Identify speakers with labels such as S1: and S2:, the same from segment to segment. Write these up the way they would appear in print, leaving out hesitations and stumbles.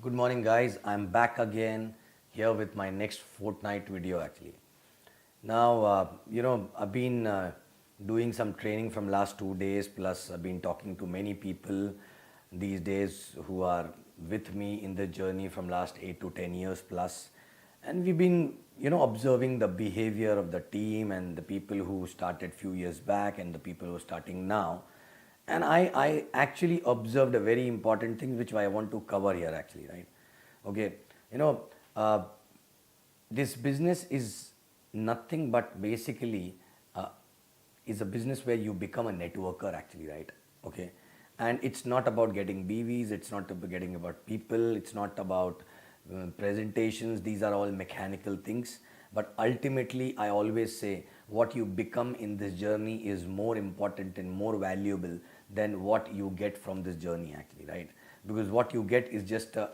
S1: Good morning, guys. I'm back again here with my next Fortnight video actually. Now, I've been doing some training from last 2 days, plus I've been talking to many people these days who are with me in the journey from last 8 to 10 years plus. And we've been, observing the behavior of the team and the people who started few years back and the people who are starting now. And I actually observed a very important thing which I want to cover here actually, right? Okay, you know, uh, this business is nothing but basically is a business where you become a networker actually, right? Okay, and it's not about getting BVs, it's not about getting about people, it's not about presentations. These are all mechanical things, but ultimately I always say what you become in this journey is more important and more valuable than what you get from this journey actually, right? Because what you get is just a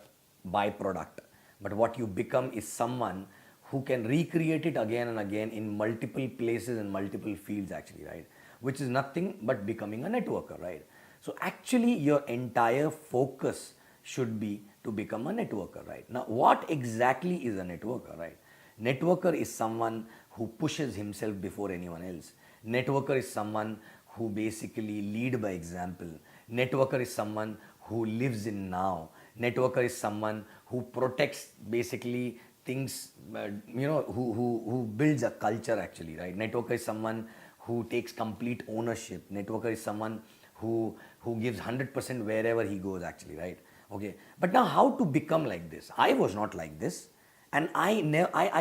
S1: byproduct, but what you become is someone who can recreate it again and again in multiple places and multiple fields actually, right? Which is nothing but becoming a networker, right? So actually your entire focus should be to become a networker, right? Now what exactly is a networker, right? Networker is someone who pushes himself before anyone else. Networker is someone who basically lead by example. Networker is someone who lives in now. Networker is someone who protects basically things, who builds a culture actually, right? Networker is someone who takes complete ownership. Networker is someone who gives 100% wherever he goes actually, right? Okay, but now how to become like this? I was not like this, and I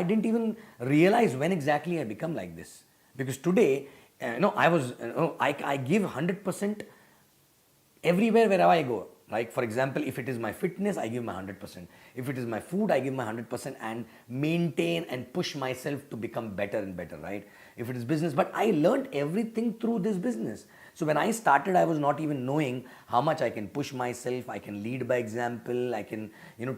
S1: didn't even realize when exactly I become like this, because today, I was, I give 100% everywhere wherever I go. Like for example, if it is my fitness, I give my 100%. If it is my food, I give my 100% and maintain and push myself to become better and better, right? If it is business, but I learned everything through this business. So when I started, I was not even knowing how much I can push myself, I can lead by example, I can,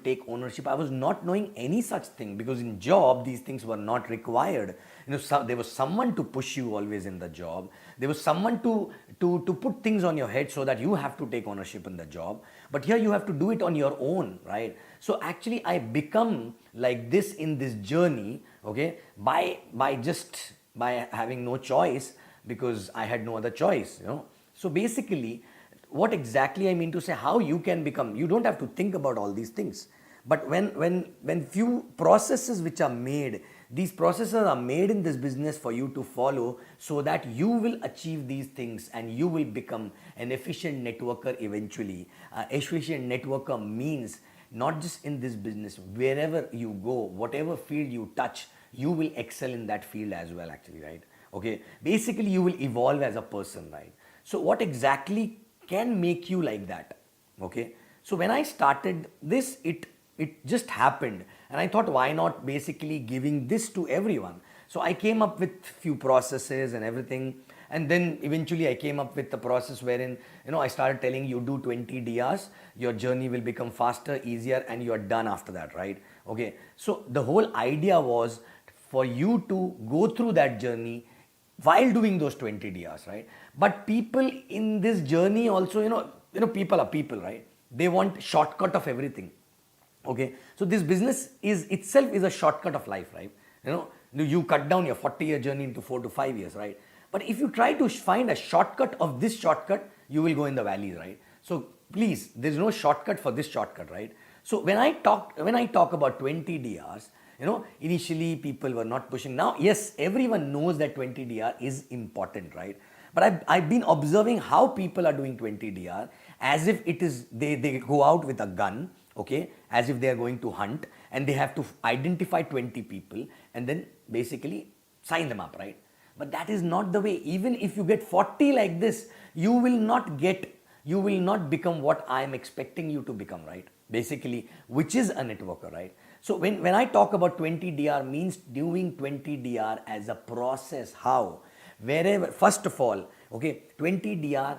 S1: take ownership. I was not knowing any such thing, because in job these things were not required. There was someone to push you always in the job. There was someone to put things on your head so that you have to take ownership in the job. But here you have to do it on your own, right? So actually I become like this in this journey, okay, by having no choice, because I had no other choice. So basically, what exactly I mean to say, how you can become, you don't have to think about all these things. But when few processes which are made, these processes are made in this business for you to follow, so that you will achieve these things and you will become an efficient networker eventually. Efficient networker means not just in this business, wherever you go, whatever field you touch, you will excel in that field as well actually, right? Okay, basically you will evolve as a person, right? So what exactly can make you like that? Okay, so when I started this, it just happened, and I thought, why not basically giving this to everyone? So I came up with few processes and everything, and then eventually I came up with the process wherein, I started telling you, do 20 DRs, your journey will become faster, easier, and you're done after that, right? Okay, so the whole idea was for you to go through that journey while doing those 20 DRs, right? But people in this journey also, people are people, right? They want shortcut of everything. Okay, so this business is itself is a shortcut of life, right? You cut down your 40-year journey into 4 to 5 years, right? But if you try to find a shortcut of this shortcut, you will go in the valleys, right? So please, there's no shortcut for this shortcut, right? So when I talk about 20 DRs, initially people were not pushing. Now yes, everyone knows that 20 DR is important, right? But I've been observing how people are doing 20 DR as if it is, they go out with a gun, okay, as if they are going to hunt, and they have to identify 20 people and then basically sign them up, right? But that is not the way. Even if you get 40 like this, you will not become what I am expecting you to become, right? Basically, which is a networker, right? So when I talk about 20 DR, means doing 20 DR as a process. How? Wherever, first of all, okay, 20 DR,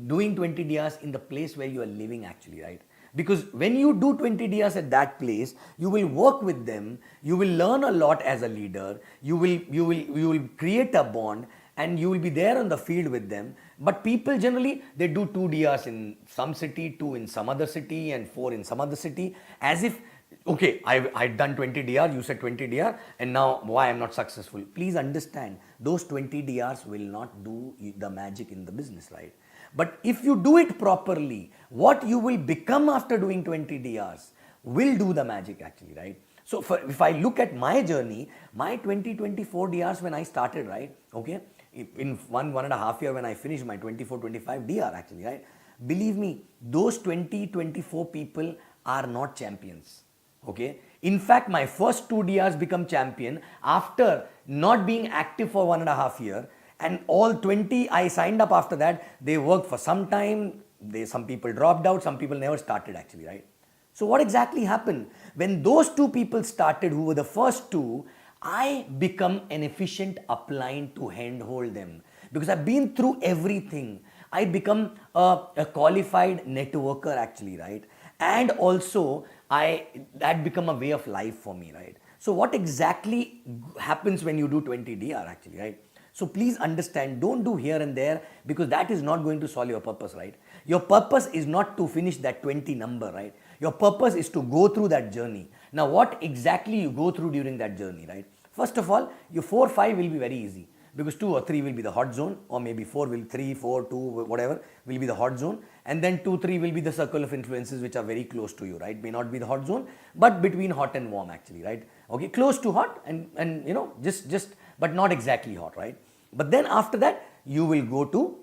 S1: doing 20 DRs in the place where you are living actually, right? Because when you do 20 DRs at that place, you will work with them, you will learn a lot as a leader, you will create a bond, and you will be there on the field with them. But people generally, they do 2 DRs in some city, 2 in some other city, and 4 in some other city, as if, okay, I've done 20 DR, you said 20 DR, and now why I'm not successful. Please understand, those 20 DRs will not do the magic in the business, right? But if you do it properly, what you will become after doing 20 DRs will do the magic actually, right? So if I look at my journey, my 2024 DRs when I started, right? Okay, in 1.5 year when I finished my 24-25 DR actually, right? Believe me, those 20-24 people are not champions. Okay, in fact, my first 2 DRs become champion after not being active for 1.5 year, and all 20 I signed up after that, they worked for some time, some people dropped out, some people never started actually, right? So what exactly happened? When those 2 people started, who were the first 2, I become an efficient upline to handhold them, because I've been through everything. I become a qualified networker actually, right? And also that become a way of life for me, right? So what exactly happens when you do 20 DR actually, right? So please understand, don't do here and there, because that is not going to solve your purpose, right? Your purpose is not to finish that 20 number, right? Your purpose is to go through that journey. Now what exactly you go through during that journey, right? First of all, your 4, 5 will be very easy, because 2 or 3 will be the hot zone, or maybe 3, 4, 2, whatever will be the hot zone, and then 2, 3 will be the circle of influences which are very close to you, right? May not be the hot zone, but between hot and warm actually, right? Okay, close to hot and you know, just but not exactly hot, right? But then after that, you will go to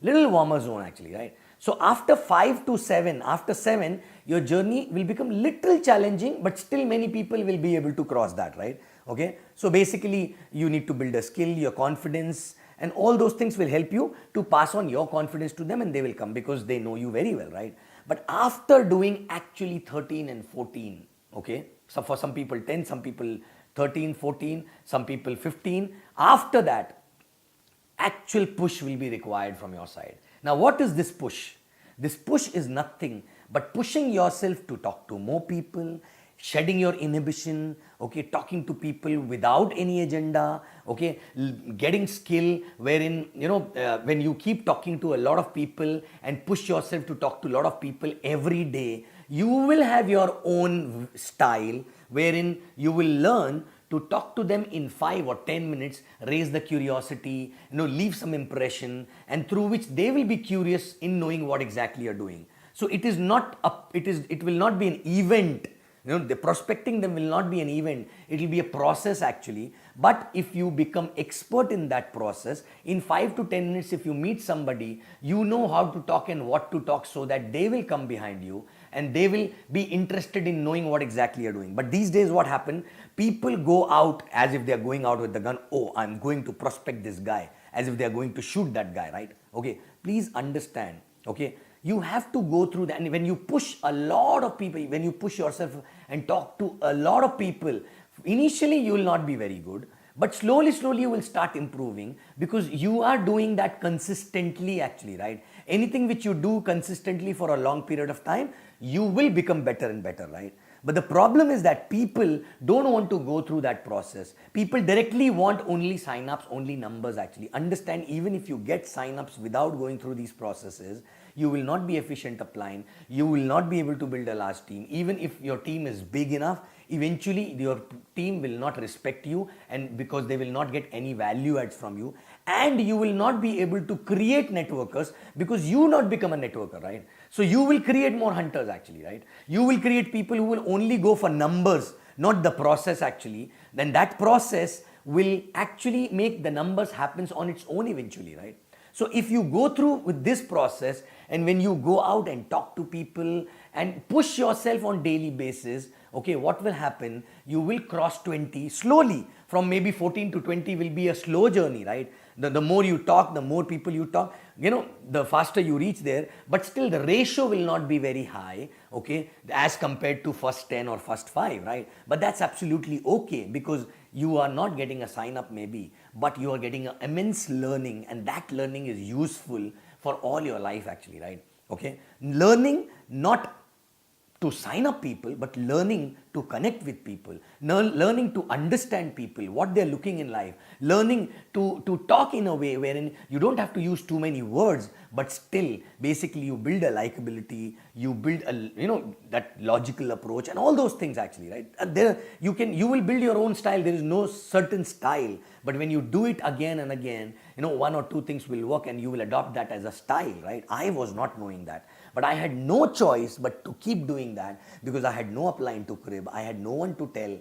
S1: little warmer zone actually, right? So after 5 to 7, after 7, your journey will become little challenging, but still many people will be able to cross that, right? Okay, so basically you need to build a skill, your confidence, and all those things will help you to pass on your confidence to them, and they will come because they know you very well, right? But after doing actually 13 and 14, okay, so for some people 10, some people 13, 14, some people 15, after that, actual push will be required from your side. Now what is this push? This push is nothing but pushing yourself to talk to more people, shedding your inhibition, okay, talking to people without any agenda, okay, getting skill wherein, you know, when you keep talking to a lot of people and push yourself to talk to a lot of people every day, you will have your own style wherein you will learn to talk to them in 5 or 10 minutes, raise the curiosity, you know, leave some impression, and through which they will be curious in knowing what exactly you're doing. So it is not it will not be an event. You know, the prospecting them will not be an event. It will be a process actually. But if you become expert in that process, in 5 to 10 minutes, if you meet somebody, you know how to talk and what to talk, so that they will come behind you and they will be interested in knowing what exactly you're doing. But these days what happened? People go out as if they are going out with the gun. Oh, I'm going to prospect this guy, as if they are going to shoot that guy, right? Okay, please understand, okay? You have to go through that. And when you push a lot of people, when you push yourself and talk to a lot of people, initially you will not be very good, but slowly you will start improving, because you are doing that consistently actually, right? Anything which you do consistently for a long period of time, you will become better and better, right? But the problem is that people don't want to go through that process. People directly want only sign-ups, only numbers actually. Understand, even if you get sign-ups without going through these processes, you will not be efficient upline. You will not be able to build a large team. Even if your team is big enough, eventually your team will not respect you, and because they will not get any value adds from you, and you will not be able to create networkers, because you not become a networker, right? So you will create more hunters actually, right? You will create people who will only go for numbers, not the process actually. Then that process will actually make the numbers happens on its own eventually, right? So if you go through with this process, and when you go out and talk to people and push yourself on daily basis, okay, what will happen? You will cross 20 slowly. From maybe 14 to 20 will be a slow journey, right? The more you talk, the more people you talk, you know, the faster you reach there, but still the ratio will not be very high, okay, as compared to first 10 or first 5, right? But that's absolutely okay, because you are not getting a sign up maybe, but you are getting an immense learning, and that learning is useful for all your life actually, right? Okay, learning not to sign up people, but learning to connect with people, learning to understand people, what they're looking in life, learning to talk in a way wherein you don't have to use too many words, but still basically you build a likability, you build a, that logical approach and all those things actually, right? And there you will build your own style. There is no certain style, but when you do it again and again, one or two things will work and you will adopt that as a style, right? I was not knowing that, but I had no choice but to keep doing that because I had no upline to crib. I had no one to tell,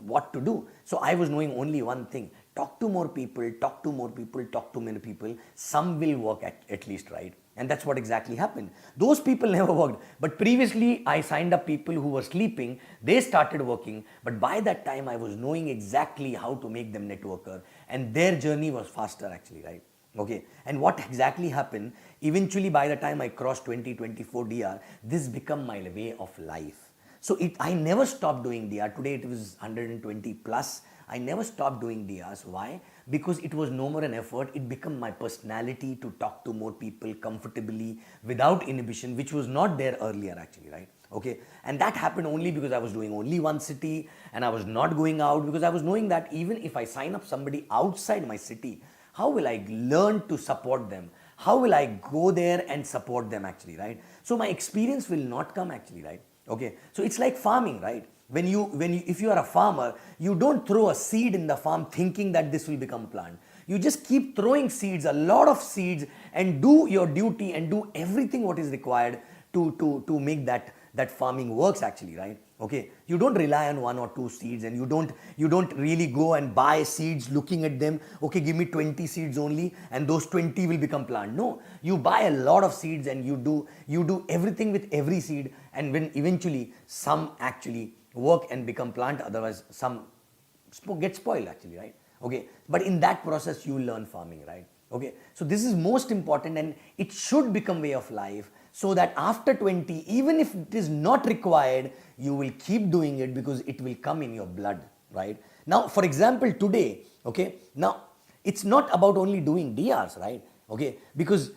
S1: what to do. So I was knowing only one thing: talk to more people, talk to more people, talk to many people. Some will work at least, right? And that's what exactly happened. Those people never worked. But previously, I signed up people who were sleeping. They started working. But by that time, I was knowing exactly how to make them networker. And their journey was faster actually, right? Okay. And what exactly happened? Eventually, by the time I crossed 2024 DR, this became my way of life. So I never stopped doing DR. Today, it was 120 plus. I never stopped doing DRs. Why? Because it was no more an effort. It became my personality to talk to more people comfortably without inhibition, which was not there earlier actually, right? Okay. And that happened only because I was doing only one city and I was not going out, because I was knowing that even if I sign up somebody outside my city, how will I learn to support them? How will I go there and support them actually, right? So my experience will not come actually, right? Okay. So it's like farming, right? If you are a farmer, you don't throw a seed in the farm thinking that this will become a plant. You just keep throwing seeds, a lot of seeds, and do your duty and do everything what is required to make that farming works actually, right? Okay, you don't rely on one or two seeds, and you don't really go and buy seeds looking at them. Okay, give me 20 seeds only, and those 20 will become plant. No, you buy a lot of seeds and you do everything with every seed, and when eventually some actually work and become plant, otherwise some get spoiled actually, right? Okay, but in that process you learn farming, right? Okay, so this is most important, and it should become way of life, so that after 20, even if it is not required, you will keep doing it because it will come in your blood, right? Now, for example, today, okay, now it's not about only doing DRs, right? Okay, because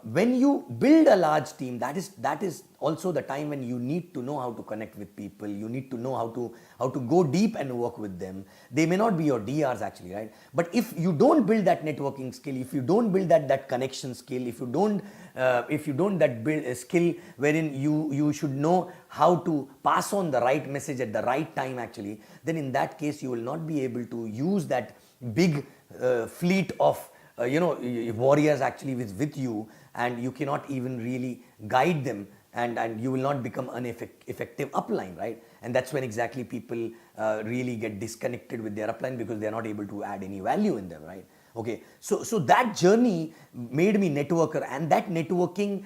S1: when you build a large team, that is also the time when you need to know how to connect with people. You need to know how to go deep and work with them. They may not be your DRs actually, right? But if you don't build that networking skill, if you don't build that connection skill, if you don't that build a skill wherein you should know how to pass on the right message at the right time actually, then in that case you will not be able to use that big fleet of warriors actually with you, and you cannot even really guide them, and you will not become an effective upline, right? And that's when exactly people really get disconnected with their upline because they are not able to add any value in them, right? Okay, so that journey made me networker, and that networking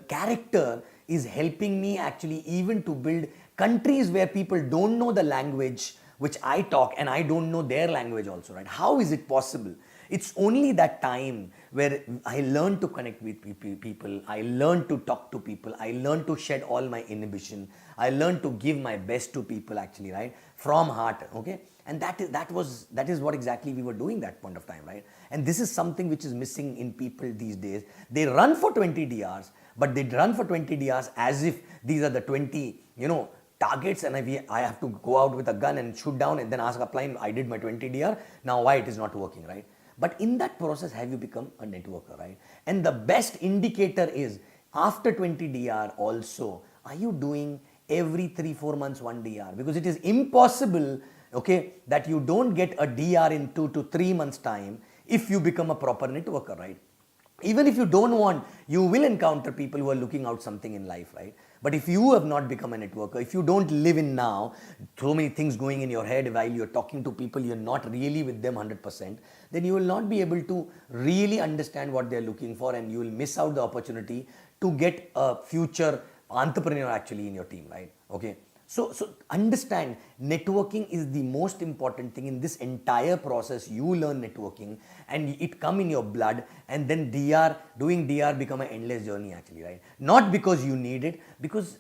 S1: character is helping me actually even to build countries where people don't know the language which I talk, and I don't know their language also, right? How is it possible? It's only that time where I learned to connect with people, I learned to talk to people, I learned to shed all my inhibition, I learned to give my best to people actually, right? From heart, okay? And that is what exactly we were doing that point of time, right? And this is something which is missing in people these days. They run for 20 DRs, but they run for 20 DRs as if these are the 20, targets, and I have to go out with a gun and shoot down and then ask upline, I did my 20 DR, now why it is not working, right? But in that process, have you become a networker, right? And the best indicator is after 20 DR also, are you doing every 3-4 months 1 DR? Because it is impossible, okay, that you don't get a DR in 2 to 3 months time if you become a proper networker, right? Even if you don't want, you will encounter people who are looking out something in life, right? But if you have not become a networker, if you don't live in now, so many things going in your head while you're talking to people, you're not really with them 100%, then you will not be able to really understand what they're looking for, and you will miss out the opportunity to get a future entrepreneur actually in your team, right? Okay. So understand, networking is the most important thing in this entire process. You learn networking and it come in your blood, and then doing DR become an endless journey actually, right? Not because you need it, because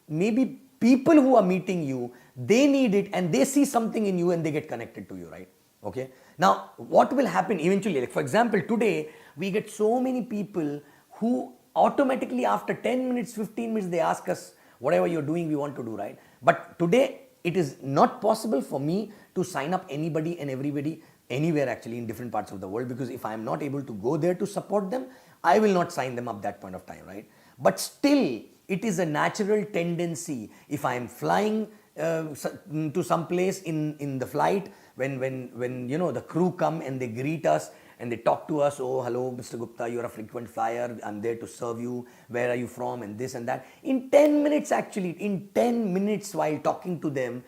S1: maybe people who are meeting you, they need it and they see something in you and they get connected to you, right? Okay. Now, what will happen eventually? Like for example, today we get so many people who automatically after 10 minutes, 15 minutes, they ask us, whatever you're doing, we want to do, right? But today, it is not possible for me to sign up anybody and everybody anywhere actually in different parts of the world, because if I am not able to go there to support them, I will not sign them up that point of time, right? But still, it is a natural tendency. If I am flying to some place in the flight, when the crew come and they greet us and they talk to us, oh hello Mr. Gupta, you're a frequent flyer, I'm there to serve you, where are you from, and this and that. In 10 minutes actually, in 10 minutes while talking to them,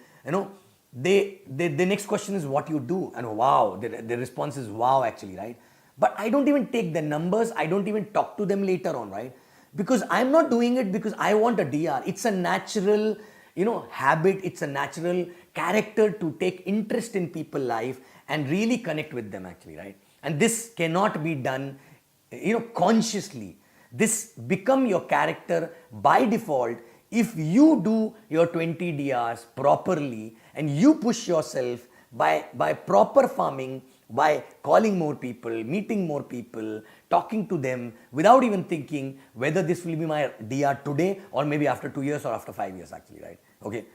S1: the next question is what you do, and wow, the response is wow actually, right? But I don't even take the numbers, I don't even talk to them later on, right? Because I'm not doing it because I want a DR. It's a natural habit, it's a natural character to take interest in people's life and really connect with them actually, right? And this cannot be done consciously. This become your character by default if you do your 20 DRs properly and you push yourself by proper farming, by calling more people, meeting more people, talking to them without even thinking whether this will be my DR today or maybe after 2 years or after 5 years actually, right? Okay,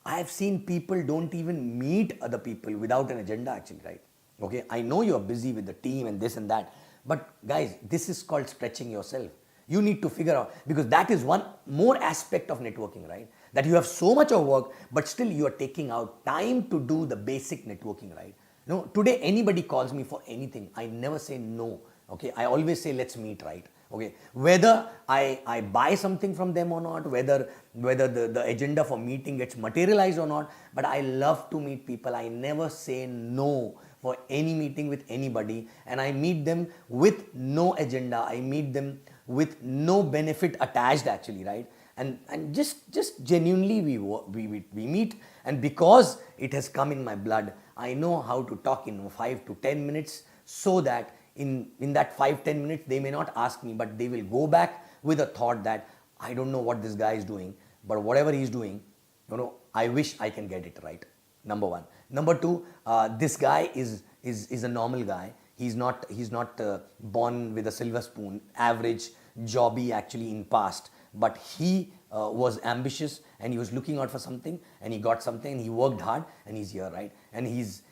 S1: I have seen people don't even meet other people without an agenda actually, right? Okay, I know you're busy with the team and this and that, but guys, this is called stretching yourself. You need to figure out, because that is one more aspect of networking, right? That you have so much of work, but still you are taking out time to do the basic networking, right? Today anybody calls me for anything, I never say no. Okay, I always say let's meet, right? Okay, whether I buy something from them or not, whether the agenda for meeting gets materialized or not, but I love to meet people. I never say no for any meeting with anybody, and I meet them with no agenda. I meet them with no benefit attached actually, right? And just genuinely we meet, and because it has come in my blood, I know how to talk in 5 to 10 minutes, so that in that 5-10 minutes they may not ask me, but they will go back with a thought that I don't know what this guy is doing, but whatever he's doing, I wish I can get it right. Number one. Number two, this guy is a normal guy. He's not born with a silver spoon, average jobby actually in past, but he was ambitious and he was looking out for something and he got something and he worked hard and he's here, right? And he's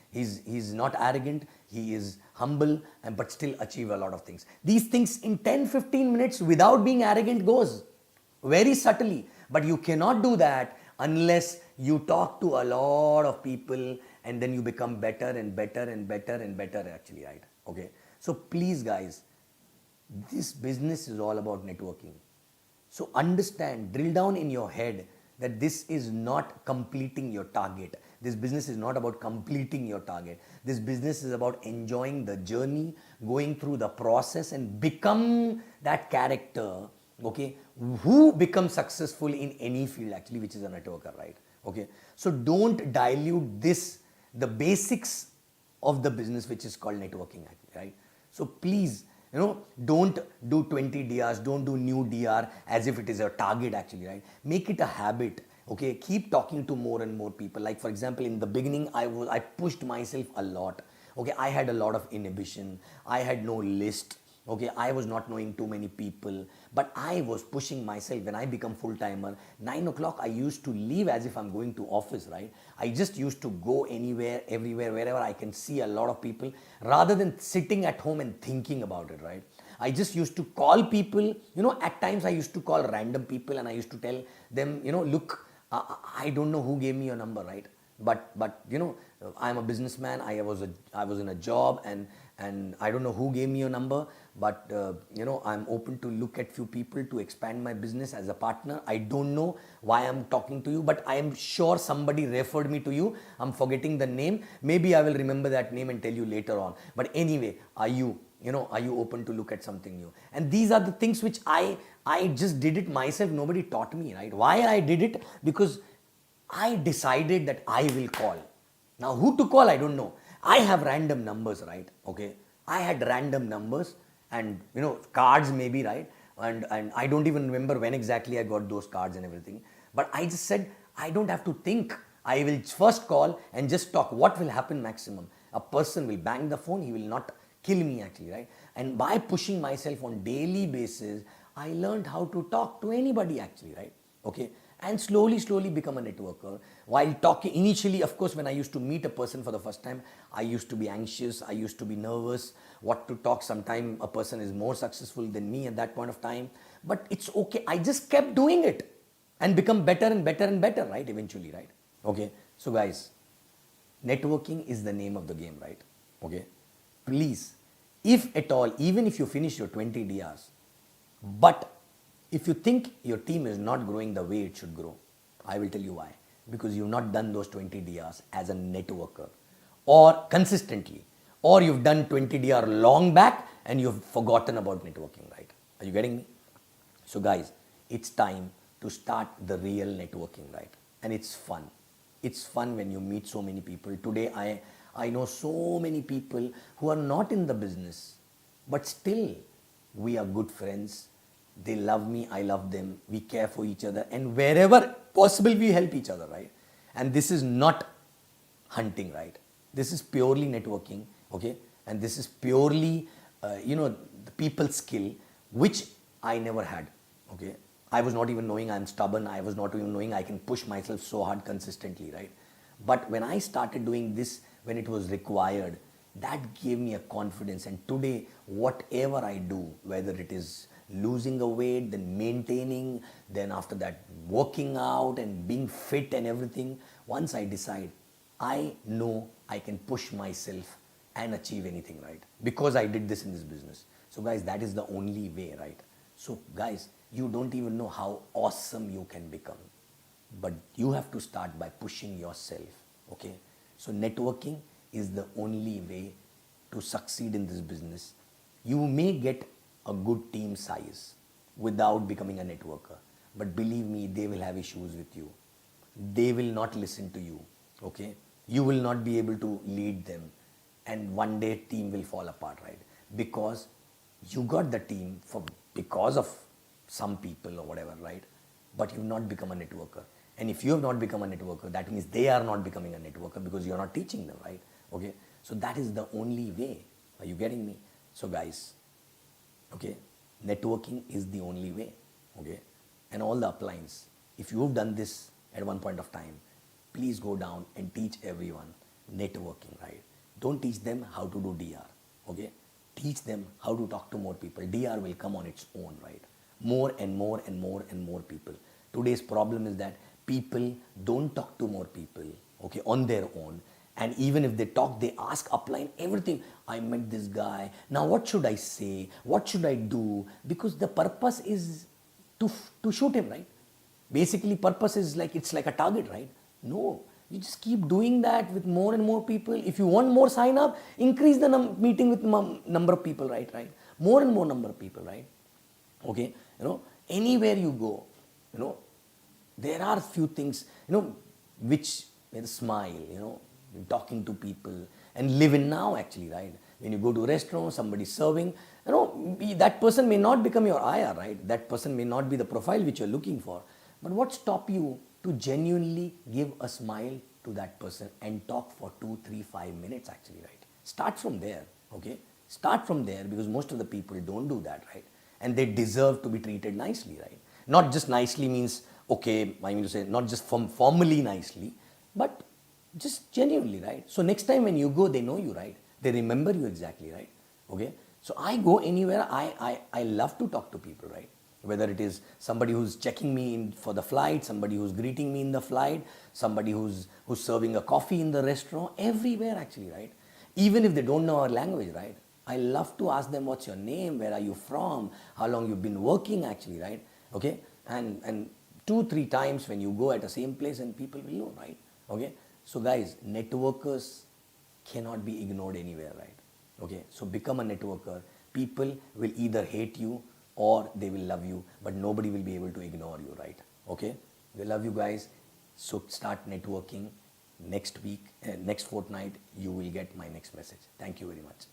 S1: not arrogant, he is humble, but still achieve a lot of things. These things in 10-15 minutes without being arrogant goes very subtly, but you cannot do that unless you talk to a lot of people and then you become better and better and better and better actually, right? Okay, so please guys, this business is all about networking. So understand, drill down in your head that this is not completing your target. This business is not about completing your target. This business is about enjoying the journey, going through the process and become that character, okay, who becomes successful in any field actually, which is a networker, right? Okay, so don't dilute this, the basics of the business, which is called networking actually, right? So please, don't do 20 DRs, don't do new DR as if it is a target actually, right? Make it a habit. Okay, keep talking to more and more people. Like for example, in the beginning, I pushed myself a lot. Okay, I had a lot of inhibition. I had no list. Okay, I was not knowing too many people, but I was pushing myself. When I become full-timer, 9 o'clock, I used to leave as if I'm going to office, right? I just used to go anywhere, everywhere, wherever I can see a lot of people, rather than sitting at home and thinking about it, right? I just used to call people, at times I used to call random people and I used to tell them, look, I don't know who gave me your number, right? But I'm a businessman. I was in a job, and I don't know who gave me your number, but I'm open to look at few people to expand my business as a partner. I don't know why I'm talking to you, but I am sure somebody referred me to you. I'm forgetting the name. Maybe I will remember that name and tell you later on. But anyway, are you open to look at something new? And these are the things which I just did it myself. Nobody taught me, right? Why I did it? Because I decided that I will call. Now who to call, I don't know. I have random numbers, right? Okay, I had random numbers and cards maybe, right? And I don't even remember when exactly I got those cards and everything. But I just said, I don't have to think. I will first call and just talk. What will happen maximum? A person will bang the phone, he will not kill me actually, right? And by pushing myself on daily basis, I learned how to talk to anybody actually, right? Okay,
S2: and slowly become a networker. While talking initially, of course, when I used to meet a person for the first time, I used to be anxious, I used to be nervous what to talk. Sometime a person is more successful than me at that point of time, but it's okay. I just kept doing it and become better and better and better, right? Eventually, right? Okay, so guys, networking is the name of the game, right? Okay, please, if at all, even if you finish your 20 DRs, but if you think your team is not growing the way it should grow, I will tell you why. Because you've not done those 20 DRs as a networker or consistently, or you've done 20 DR long back and you've forgotten about networking, right? Are you getting me? So, guys, it's time to start the real networking, right? And it's fun. It's fun when you meet so many people. Today, I know so many people who are not in the business, but still we are good friends. They love me, I love them. We care for each other, and wherever possible, we help each other, right? And this is not hunting, right? This is purely networking, okay? And this is purely, the people skill, which I never had, okay? I was not even knowing I'm stubborn. I was not even knowing I can push myself so hard consistently, right? But when I started doing this, when it was required, that gave me a confidence. And today, whatever I do, whether it is losing a weight, then maintaining, then after that working out and being fit and everything, once I decide, I know I can push myself and achieve anything, right? Because I did this in this business. So guys, that is the only way, right? So guys, you don't even know how awesome you can become, but you have to start by pushing yourself, okay? So networking is the only way to succeed in this business. You may get a good team size without becoming a networker, but believe me, they will have issues with you. They will not listen to you, okay? You will not be able to lead them, and one day team will fall apart, right? Because you got the team because of some people or whatever, right? But you've not become a networker. And if you have not become a networker, that means they are not becoming a networker because you're not teaching them, right? Okay, so that is the only way. Are you getting me? So guys, okay, networking is the only way, okay? And all the uplines, if you've done this at one point of time, please go down and teach everyone networking, right? Don't teach them how to do DR, okay? Teach them how to talk to more people. DR will come on its own, right? More and more and more and more people. Today's problem is that people don't talk to more people, okay, on their own. And even if they talk, they ask upline everything. I met this guy. Now what should I say? What should I do? Because the purpose is to shoot him, right? Basically, purpose is like, it's like a target, right? No, you just keep doing that with more and more people. If you want more sign up, increase the meeting with number of people, right? More and more number of people, right? Okay, anywhere you go, there are few things, which with a smile, talking to people and live in now actually, right? When you go to a restaurant, somebody serving, that person may not become your IR, right? That person may not be the profile which you're looking for. But what stop you to genuinely give a smile to that person and talk for 2, 3, 5 minutes actually, right? Start from there, okay? Start from there, because most of the people don't do that, right? And they deserve to be treated nicely, right? Not just nicely means, okay, I mean to say, not just formally nicely, but just genuinely, right? So next time when you go, they know you, right? They remember you exactly, right? Okay? So I go anywhere, I love to talk to people, right? Whether it is somebody who's checking me in for the flight, somebody who's greeting me in the flight, somebody who's serving a coffee in the restaurant, everywhere actually, right? Even if they don't know our language, right? I love to ask them, what's your name? Where are you from? How long you've been working actually, right? Okay? And 2, 3 times when you go at the same place and people will know, right? Okay? So guys, networkers cannot be ignored anywhere, right? Okay? So become a networker. People will either hate you or they will love you, but nobody will be able to ignore you, right? Okay? We love you guys. So start networking. Next week, next fortnight, you will get my next message. Thank you very much.